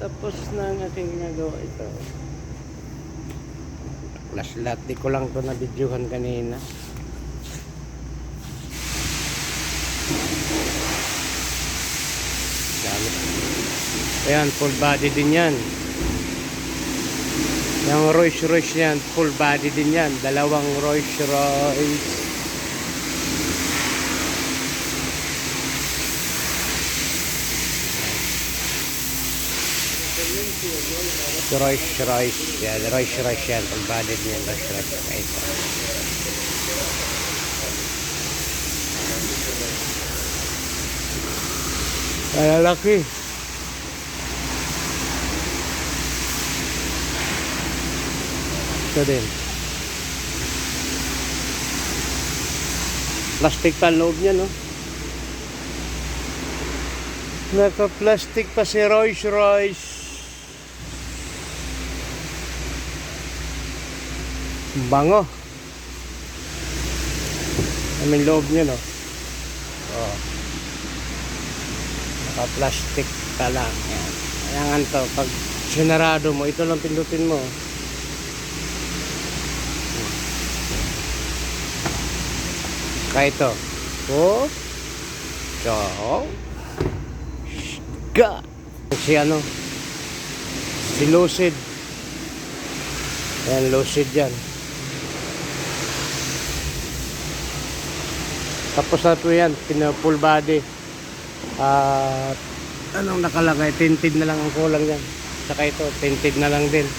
Tapos na ang aking ginagawa ito. Flashlight, di ko lang to na videohan kanina. Ayan, full body din yan. Yung Rolls Royce yan, full body din yan. Dalawang Rolls Royce. Rolls Royce yan, Rolls Royce yan, full body din yan, Rolls Royce. Ito. Lalaki. Ito din. Plastic pa loob niya, no? Naka-plastic pa si Rolls Royce. Bango. Ang loob niya, no? Oh. Naka-plastic pa lang. Ayan. Ayan to. Pag sinarado mo, ito lang pindutin mo. Kaya ito. Oh. So. God. Si ano. Si Lucid. Ayan, Lucid yan. Tapos na ito yan. Full body. At anong nakalagay? Tinted na lang ang kulang yan. Saka ito, tinted na lang din.